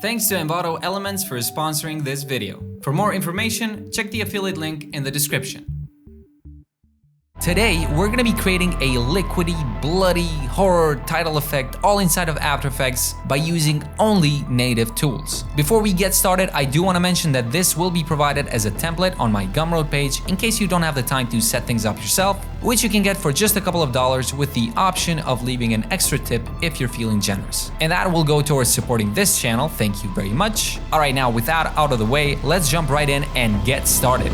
Thanks to Envato Elements for sponsoring this video. For more information, check the affiliate link in the description. Today, we're gonna be creating a liquidy, bloody, horror title effect all inside of After Effects by using only native tools. Before we get started, I do wanna mention that this will be provided as a template on my Gumroad page in case you don't have the time to set things up yourself, which you can get for just a couple of dollars with the option of leaving an extra tip if you're feeling generous. And that will go towards supporting this channel, thank you very much. All right, now with that out of the way, let's jump right in and get started.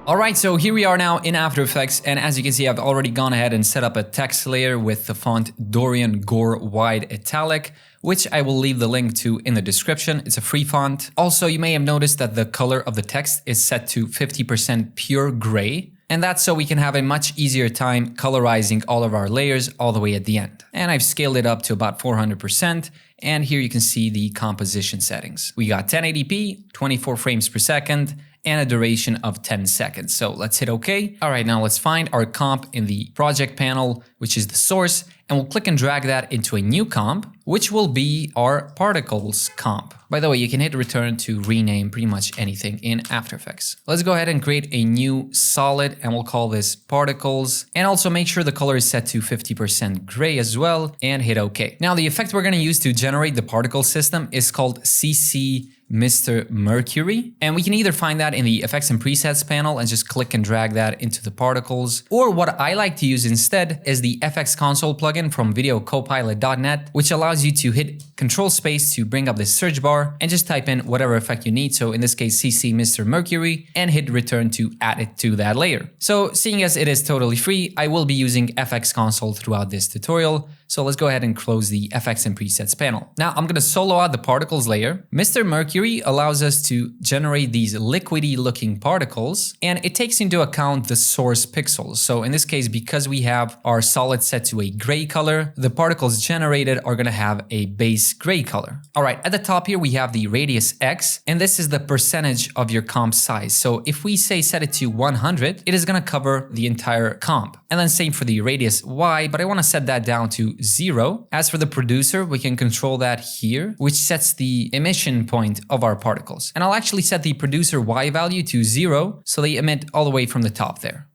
Alright, so here we are now in After Effects, and as you can see, I've already gone ahead and set up a text layer with the font Dorian Gore Wide Italic, which I will leave the link to in the description. It's a free font. Also, you may have noticed that the color of the text is set to 50% pure gray, and that's so we can have a much easier time colorizing all of our layers all the way at the end. And I've scaled it up to about 400%, and here you can see the composition settings. We got 1080p, 24 frames per second, and a duration of 10 seconds. So let's hit OK. All right, now let's find our comp in the project panel, which is the source, and we'll click and drag that into a new comp, which will be our particles comp. By the way, you can hit return to rename pretty much anything in After Effects. Let's go ahead and create a new solid, and we'll call this particles. And also make sure the color is set to 50% gray as well, and hit OK. Now the effect we're gonna use to generate the particle system is called CC Mr. Mercury, and we can either find that in the effects and presets panel and just click and drag that into the particles, or what I like to use instead is the FX console plugin from videocopilot.net, which allows you to hit Control Space to bring up this search bar and just type in whatever effect you need. So in this case, CC Mr. Mercury, and hit return to add it to that layer. So seeing as it is totally free, I will be using FX console throughout this tutorial. So let's go ahead and close the effects and presets panel. Now I'm gonna solo out the particles layer. Mr. Mercury allows us to generate these liquidy looking particles, and it takes into account the source pixels. So in this case, because we have our solid set to a gray color, the particles generated are gonna have a base gray color. All right, at the top here, we have the radius X, and this is the percentage of your comp size. So if we say set it to 100, it is gonna cover the entire comp. And then same for the radius Y, but I wanna set that down to 0. As for the producer, we can control that here, which sets the emission point of our particles. And I'll actually set the producer Y value to 0, so they emit all the way from the top there.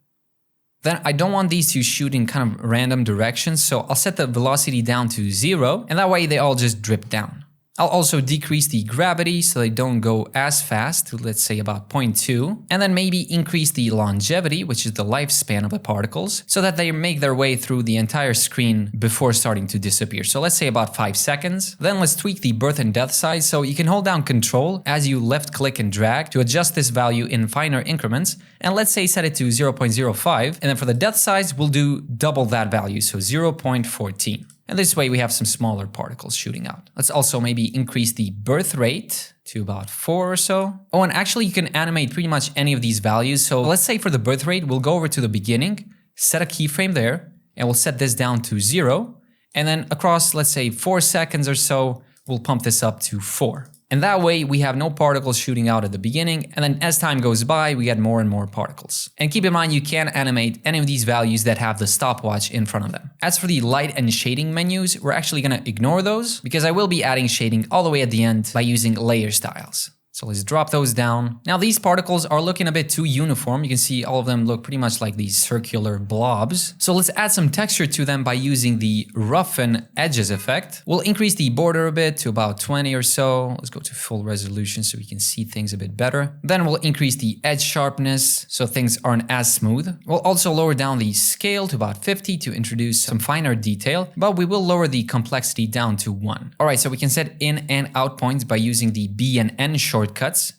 Then I don't want these to shoot in kind of random directions, so I'll set the velocity down to 0, and that way they all just drip down. I'll also decrease the gravity so they don't go as fast, to let's say about 0.2, and then maybe increase the longevity, which is the lifespan of the particles, so that they make their way through the entire screen before starting to disappear. So let's say about 5 seconds. Then let's tweak the birth and death size, so you can hold down Control as you left click and drag to adjust this value in finer increments, and let's say set it to 0.05, and then for the death size, we'll do double that value, so 0.14. And this way we have some smaller particles shooting out. Let's also maybe increase the birth rate to about 4 or so. Oh, and actually you can animate pretty much any of these values. So let's say for the birth rate, we'll go over to the beginning, set a keyframe there, and we'll set this down to 0. And then across, let's say 4 seconds or so, we'll pump this up to 4. And that way we have no particles shooting out at the beginning, and then as time goes by, we get more and more particles. And keep in mind, you can animate any of these values that have the stopwatch in front of them. As for the light and shading menus, we're actually gonna ignore those because I will be adding shading all the way at the end by using layer styles. So let's drop those down. Now these particles are looking a bit too uniform. You can see all of them look pretty much like these circular blobs. So let's add some texture to them by using the roughen edges effect. We'll increase the border a bit to about 20 or so. Let's go to full resolution so we can see things a bit better. Then we'll increase the edge sharpness so things aren't as smooth. We'll also lower down the scale to about 50 to introduce some finer detail, but we will lower the complexity down to 1. All right, so we can set in and out points by using the B and N shortcuts,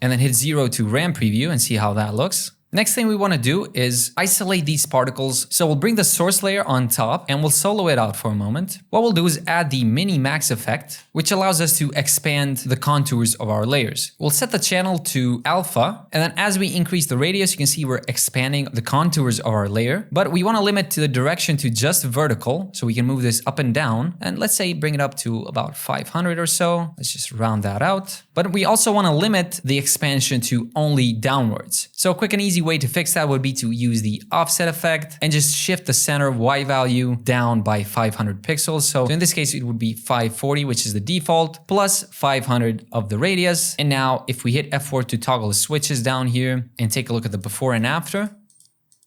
and then hit 0 to RAM preview and see how that looks. Next thing we want to do is isolate these particles. So we'll bring the source layer on top and we'll solo it out for a moment. What we'll do is add the mini max effect, which allows us to expand the contours of our layers. We'll set the channel to alpha, and then as we increase the radius, you can see we're expanding the contours of our layer, but we want to limit to the direction to just vertical, so we can move this up and down, and let's say bring it up to about 500 or so. Let's just round that out. But we also want to limit the expansion to only downwards. So a quick and easy way to fix that would be to use the offset effect and just shift the center Y value down by 500 pixels. So in this case, it would be 540, which is the default, plus 500 of the radius. And now if we hit F4 to toggle the switches down here and take a look at the before and after,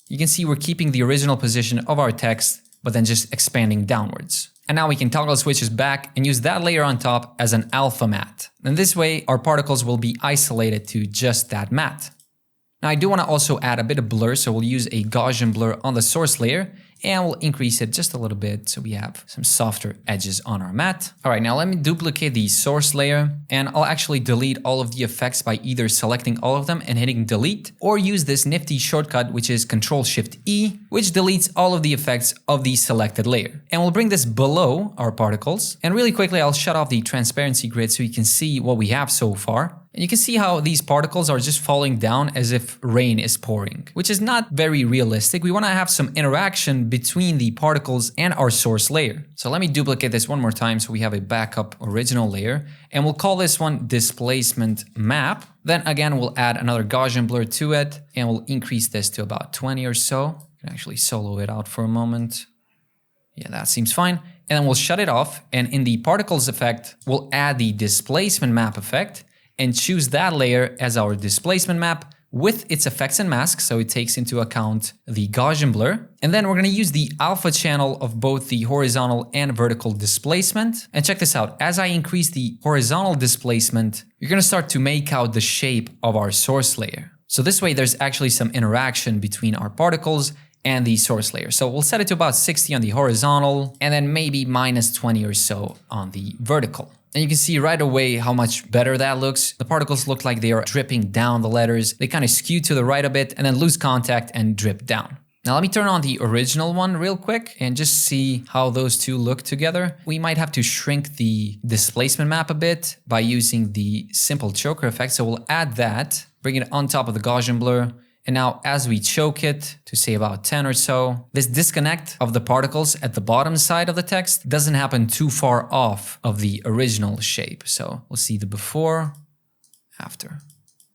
you can see we're keeping the original position of our text, but then just expanding downwards. And now we can toggle switches back and use that layer on top as an alpha matte. And this way, our particles will be isolated to just that matte. Now I do want to also add a bit of blur, so we'll use a Gaussian blur on the source layer and we'll increase it just a little bit so we have some softer edges on our matte. All right, now let me duplicate the source layer and I'll actually delete all of the effects by either selecting all of them and hitting delete, or use this nifty shortcut which is Ctrl-Shift-E, which deletes all of the effects of the selected layer. And we'll bring this below our particles. And really quickly, I'll shut off the transparency grid so you can see what we have so far. And you can see how these particles are just falling down as if rain is pouring, which is not very realistic. We want to have some interaction between the particles and our source layer. So let me duplicate this one more time so we have a backup original layer. And we'll call this one displacement map. Then again, we'll add another Gaussian blur to it and we'll increase this to about 20 or so. You can actually solo it out for a moment. Yeah, that seems fine. And then we'll shut it off. And in the particles effect, we'll add the displacement map effect and choose that layer as our displacement map with its effects and masks, so it takes into account the Gaussian blur. And then we're going to use the alpha channel of both the horizontal and vertical displacement. And check this out, as I increase the horizontal displacement, you're going to start to make out the shape of our source layer. So this way there's actually some interaction between our particles and the source layer. So we'll set it to about 60 on the horizontal and then maybe minus 20 or so on the vertical. And you can see right away how much better that looks. The particles look like they are dripping down the letters. They kind of skew to the right a bit and then lose contact and drip down. Now let me turn on the original one real quick and just see how those two look together. We might have to shrink the displacement map a bit by using the simple choker effect. So we'll add that, bring it on top of the Gaussian blur. And now as we choke it to say about 10 or so, this disconnect of the particles at the bottom side of the text doesn't happen too far off of the original shape. So we'll see the before, after.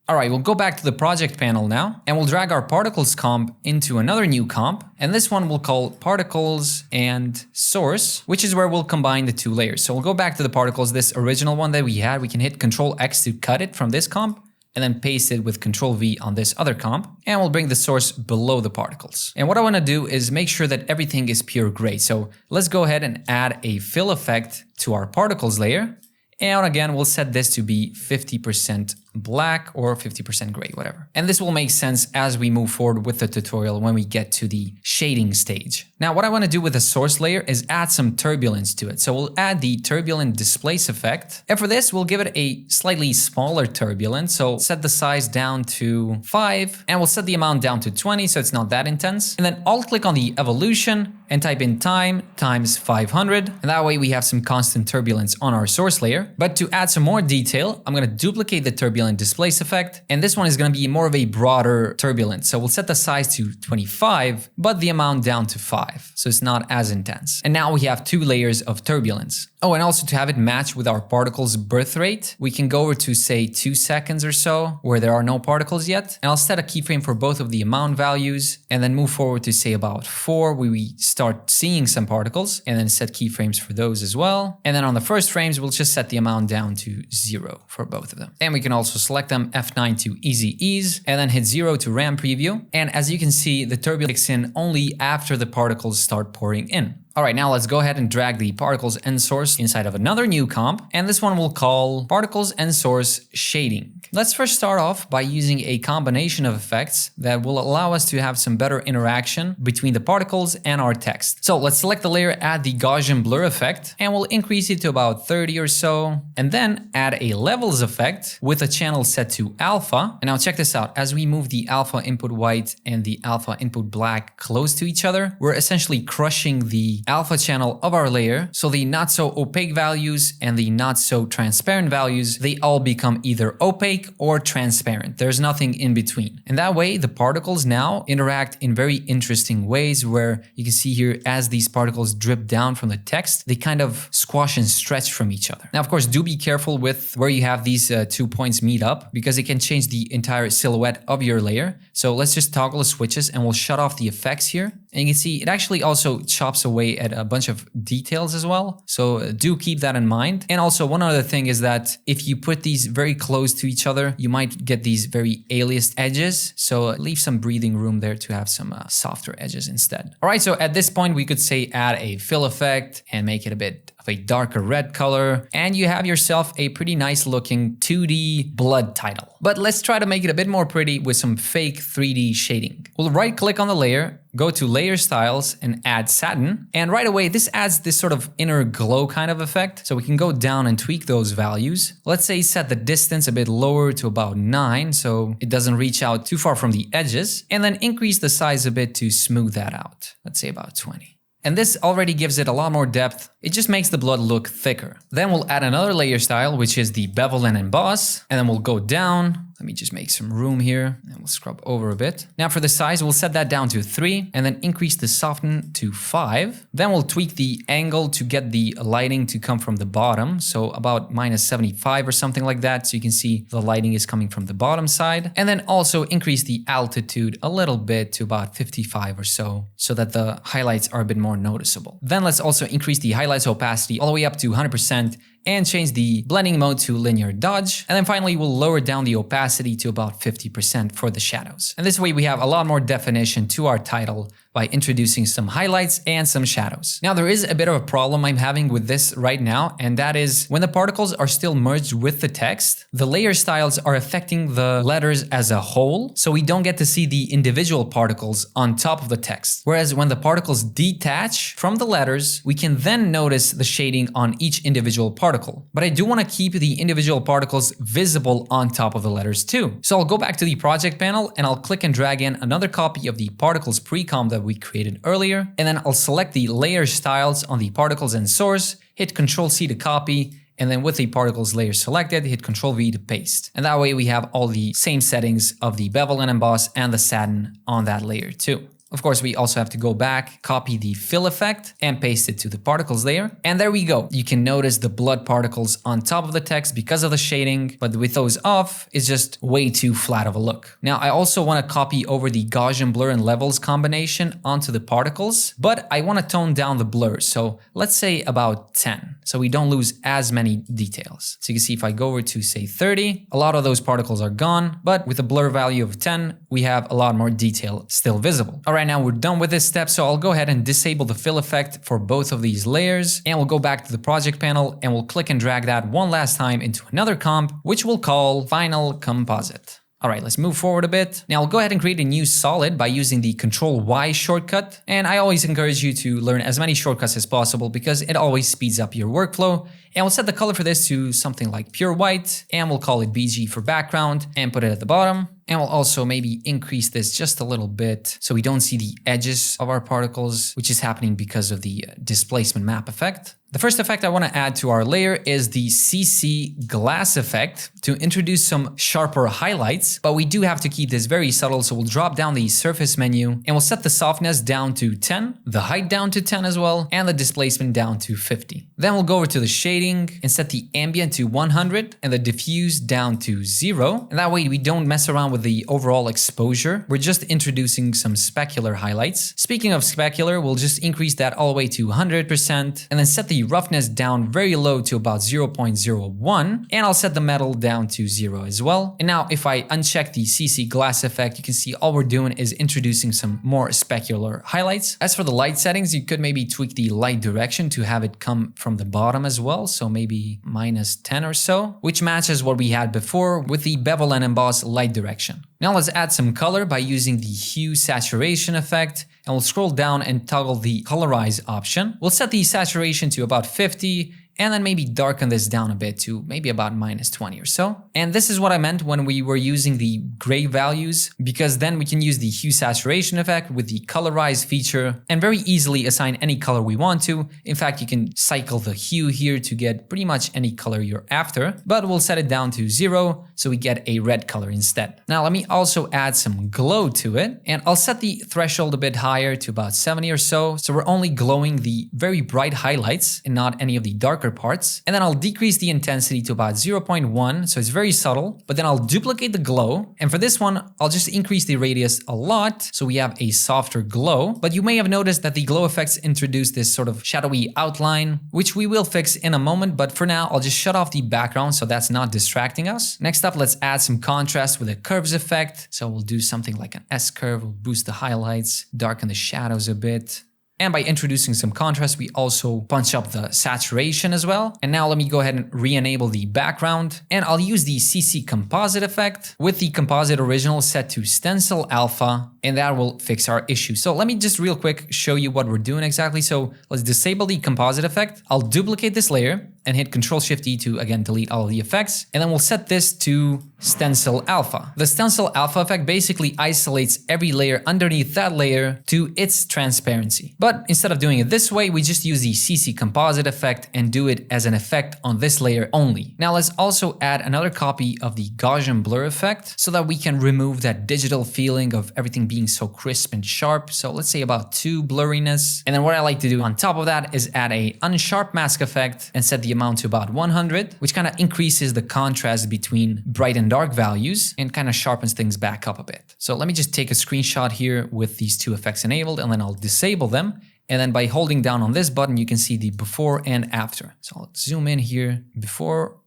All right, we'll go back to the project panel now and we'll drag our particles comp into another new comp. And this one we'll call particles and source, which is where we'll combine the two layers. So we'll go back to the particles, this original one that we had. We can hit Ctrl-X to cut it from this comp, and then paste it with Ctrl-V on this other comp, and we'll bring the source below the particles. And what I want to do is make sure that everything is pure gray. So let's go ahead and add a fill effect to our particles layer. And again, we'll set this to be 50% black or 50% gray, whatever. And this will make sense as we move forward with the tutorial when we get to the shading stage. Now, what I want to do with the source layer is add some turbulence to it. So we'll add the turbulent displace effect. And for this, we'll give it a slightly smaller turbulence. So set the size down to 5 and we'll set the amount down to 20 so it's not that intense. And then alt click on the evolution and type in time times 500. And that way we have some constant turbulence on our source layer. But to add some more detail, I'm going to duplicate the turbulent displace effect. And this one is going to be more of a broader turbulence. So we'll set the size to 25, but the amount down to 5. So it's not as intense. And now we have 2 layers of turbulence. Oh, and also to have it match with our particles birth rate, we can go over to say 2 seconds or so where there are no particles yet. And I'll set a keyframe for both of the amount values and then move forward to say about 4 where we start seeing some particles and then set keyframes for those as well. And then on the first frames, we'll just set the amount down to 0 for both of them. And we can also select them, F9 to easy ease, and then hit 0 to RAM preview. And as you can see, the turbulence kicks in only after the particles start pouring in. All right, now let's go ahead and drag the particles and source inside of another new comp. And this one we'll call particles and source shading. Let's first start off by using a combination of effects that will allow us to have some better interaction between the particles and our text. So let's select the layer, add the Gaussian blur effect, and we'll increase it to about 30 or so. And then add a levels effect with a channel set to alpha. And now check this out. As we move the alpha input white and the alpha input black close to each other, we're essentially crushing the the alpha channel of our layer. So the not so opaque values and the not so transparent values, they all become either opaque or transparent. There's nothing in between. And that way the particles now interact in very interesting ways where you can see here as these particles drip down from the text, they kind of squash and stretch from each other. Now, of course, do be careful with where you have these 2 points meet up because it can change the entire silhouette of your layer. So let's just toggle the switches and we'll shut off the effects here. And you can see it actually also chops away at a bunch of details as well. So do keep that in mind. And also one other thing is that if you put these very close to each other, you might get these very aliased edges. So leave some breathing room there to have some softer edges instead. All right, so at this point, we could say add a fill effect and make it a bit of a darker red color. And you have yourself a pretty nice looking 2D blood title. But let's try to make it a bit more pretty with some fake 3D shading. We'll right click on the layer, go to layer styles and add satin. And right away, this adds this sort of inner glow kind of effect. So we can go down and tweak those values. Let's say set the distance a bit lower to about 9 so it doesn't reach out too far from the edges. And then increase the size a bit to smooth that out. Let's say about 20. And this already gives it a lot more depth. It just makes the blood look thicker. Then we'll add another layer style, which is the bevel and emboss. And then we'll go down. Let me just make some room here and we'll scrub over a bit. Now for the size, we'll set that down to 3 and then increase the soften to 5. Then we'll tweak the angle to get the lighting to come from the bottom. So about -75 or something like that. So you can see the lighting is coming from the bottom side. And then also increase the altitude a little bit to about 55 or so that the highlights are a bit more noticeable. Then let's also increase the highlights opacity all the way up to 100% and change the blending mode to linear dodge. And then finally, we'll lower down the opacity to about 50% for the shadows. And this way we have a lot more definition to our title by introducing some highlights and some shadows. Now there is a bit of a problem I'm having with this right now, and that is when the particles are still merged with the text, the layer styles are affecting the letters as a whole, so we don't get to see the individual particles on top of the text. Whereas when the particles detach from the letters, we can then notice the shading on each individual particle. But I do want to keep the individual particles visible on top of the letters too. So I'll go back to the project panel and I'll click and drag in another copy of the particles pre-comp that we created earlier, and then I'll select the layer styles on the particles and source, hit Ctrl+C to copy, and then with the particles layer selected, hit Ctrl+V to paste. And that way we have all the same settings of the bevel and emboss and the satin on that layer too. Of course, we also have to go back, copy the fill effect and paste it to the particles layer. And there we go. You can notice the blood particles on top of the text because of the shading, but with those off, it's just way too flat of a look. Now, I also want to copy over the Gaussian blur and levels combination onto the particles, but I want to tone down the blur. So let's say about 10, so we don't lose as many details. So you can see if I go over to say 30, a lot of those particles are gone, but with a blur value of 10, we have a lot more detail still visible. All right. Now we're done with this step, so I'll go ahead and disable the fill effect for both of these layers, and we'll go back to the project panel and we'll click and drag that one last time into another comp, which we'll call Final Composite. All right, let's move forward a bit. Now I'll go ahead and create a new solid by using the Ctrl+Y shortcut. And I always encourage you to learn as many shortcuts as possible because it always speeds up your workflow. And we'll set the color for this to something like pure white, and we'll call it BG for background and put it at the bottom. And we'll also maybe increase this just a little bit so we don't see the edges of our particles, which is happening because of the displacement map effect. The first effect I want to add to our layer is the CC glass effect to introduce some sharper highlights, but we do have to keep this very subtle, so we'll drop down the surface menu and we'll set the softness down to 10, the height down to 10 as well, and the displacement down to 50. Then we'll go over to the shading and set the ambient to 100 and the diffuse down to 0. And that way we don't mess around with the overall exposure. We're just introducing some specular highlights. Speaking of specular, we'll just increase that all the way to 100% and then set the roughness down very low to about 0.01, and I'll set the metal down to 0 as well. And now if I uncheck the CC glass effect, you can see all we're doing is introducing some more specular highlights. As for the light settings, you could maybe tweak the light direction to have it come from the bottom as well, so maybe -10 or so, which matches what we had before with the bevel and emboss light direction. Now let's add some color by using the hue saturation effect, and we'll scroll down and toggle the colorize option. We'll set the saturation to about 50, and then maybe darken this down a bit to maybe about -20 or so. And this is what I meant when we were using the gray values, because then we can use the hue saturation effect with the colorize feature and very easily assign any color we want to. In fact, you can cycle the hue here to get pretty much any color you're after, but we'll set it down to 0 so we get a red color instead. Now let me also add some glow to it, and I'll set the threshold a bit higher to about 70 or so we're only glowing the very bright highlights and not any of the darker parts. And then I'll decrease the intensity to about 0.1, so it's very subtle, but then I'll duplicate the glow, and for this one I'll just increase the radius a lot so we have a softer glow. But you may have noticed that the glow effects introduce this sort of shadowy outline, which we will fix in a moment, but for now I'll just shut off the background so that's not distracting us. Next up, let's add some contrast with a curves effect. So we'll do something like an S-curve, we'll boost the highlights, darken the shadows a bit. And by introducing some contrast, we also punch up the saturation as well. And now let me go ahead and re-enable the background. And I'll use the CC composite effect with the composite original set to stencil alpha, and that will fix our issue. So let me just real quick show you what we're doing exactly. So let's disable the composite effect. I'll duplicate this layer and hit Ctrl-Shift-E to again delete all of the effects. And then we'll set this to stencil alpha. The stencil alpha effect basically isolates every layer underneath that layer to its transparency. But instead of doing it this way, we just use the CC composite effect and do it as an effect on this layer only. Now let's also add another copy of the Gaussian blur effect so that we can remove that digital feeling of everything being so crisp and sharp. So let's say about 2 blurriness. And then what I like to do on top of that is add a unsharp mask effect and set the amount to about 100, which kind of increases the contrast between bright and dark values and kind of sharpens things back up a bit. So let me just take a screenshot here with these two effects enabled, and then I'll disable them. And then by holding down on this button, you can see the before and after. So I'll zoom in here, before,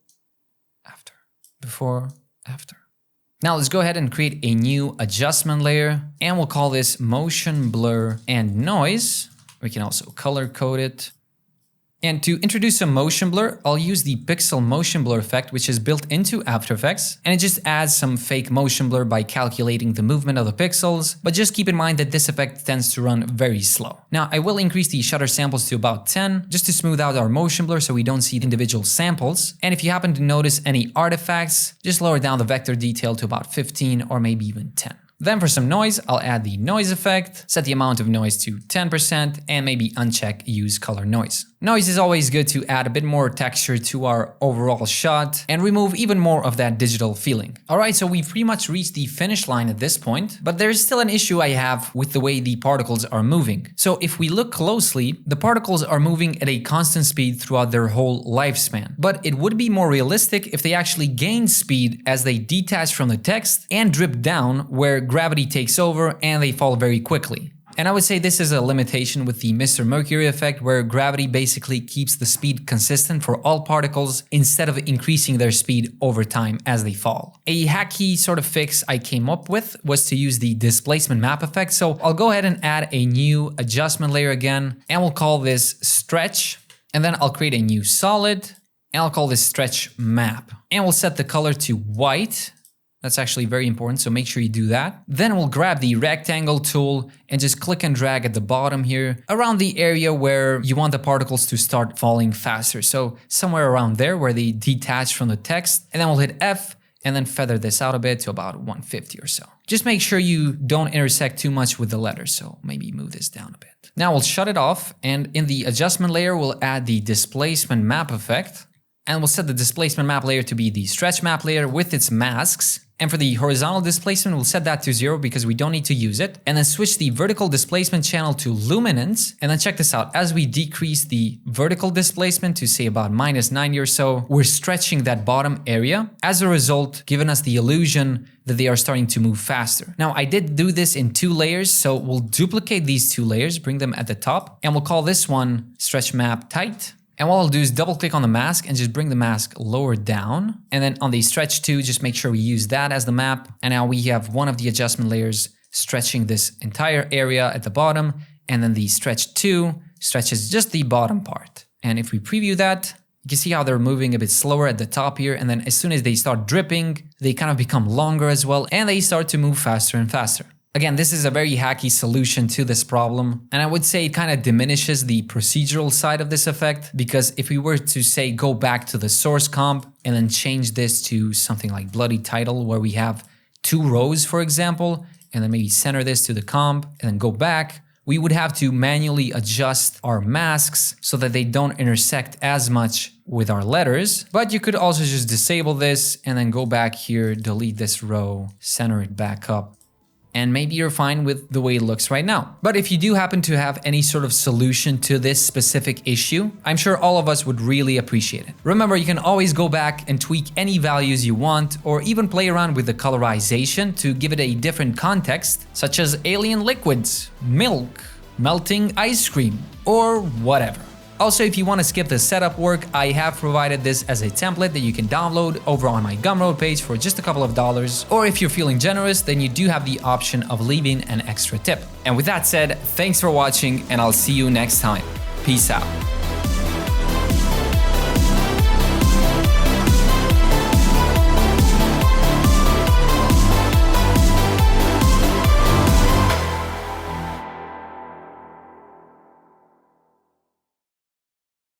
after, before, after. Now let's go ahead and create a new adjustment layer, and we'll call this motion blur and noise. We can also color code it. And to introduce a motion blur, I'll use the pixel motion blur effect, which is built into After Effects. And it just adds some fake motion blur by calculating the movement of the pixels. But just keep in mind that this effect tends to run very slow. Now, I will increase the shutter samples to about 10, just to smooth out our motion blur so we don't see individual samples. And if you happen to notice any artifacts, just lower down the vector detail to about 15 or maybe even 10. Then for some noise, I'll add the noise effect, set the amount of noise to 10%, and maybe uncheck use color noise. Noise is always good to add a bit more texture to our overall shot and remove even more of that digital feeling. Alright, so we've pretty much reached the finish line at this point, but there's still an issue I have with the way the particles are moving. So if we look closely, the particles are moving at a constant speed throughout their whole lifespan. But it would be more realistic if they actually gain speed as they detach from the text and drip down where gravity takes over and they fall very quickly. And I would say this is a limitation with the Mr. Mercury effect, where gravity basically keeps the speed consistent for all particles instead of increasing their speed over time as they fall. A hacky sort of fix I came up with was to use the displacement map effect. So I'll go ahead and add a new adjustment layer again, and we'll call this stretch. And then I'll create a new solid, and I'll call this stretch map. And we'll set the color to white. That's actually very important, so make sure you do that. Then we'll grab the rectangle tool and just click and drag at the bottom here around the area where you want the particles to start falling faster. So somewhere around there where they detach from the text. And then we'll hit F and then feather this out a bit to about 150 or so. Just make sure you don't intersect too much with the letters, so maybe move this down a bit. Now we'll shut it off, and in the adjustment layer, we'll add the displacement map effect. And we'll set the displacement map layer to be the stretch map layer with its masks. And for the horizontal displacement, we'll set that to 0 because we don't need to use it. And then switch the vertical displacement channel to luminance. And then check this out. As we decrease the vertical displacement to say about -90 or so, we're stretching that bottom area. As a result, giving us the illusion that they are starting to move faster. Now, I did do this in 2 layers, so we'll duplicate these 2 layers, bring them at the top, and we'll call this one stretch map tight. And what I'll do is double click on the mask and just bring the mask lower down. And then on the stretch 2, just make sure we use that as the map. And now we have one of the adjustment layers stretching this entire area at the bottom. And then the stretch 2 stretches just the bottom part. And if we preview that, you can see how they're moving a bit slower at the top here. And then as soon as they start dripping, they kind of become longer as well. And they start to move faster and faster. Again, this is a very hacky solution to this problem, and I would say it kind of diminishes the procedural side of this effect, because if we were to say go back to the source comp and then change this to something like bloody title where we have 2 rows, for example, and then maybe center this to the comp and then go back, we would have to manually adjust our masks so that they don't intersect as much with our letters. But you could also just disable this and then go back here, delete this row, center it back up, and maybe you're fine with the way it looks right now. But if you do happen to have any sort of solution to this specific issue, I'm sure all of us would really appreciate it. Remember, you can always go back and tweak any values you want, or even play around with the colorization to give it a different context, such as alien liquids, milk, melting ice cream, or whatever. Also, if you want to skip the setup work, I have provided this as a template that you can download over on my Gumroad page for just a couple of dollars. Or if you're feeling generous, then you do have the option of leaving an extra tip. And with that said, thanks for watching, and I'll see you next time. Peace out.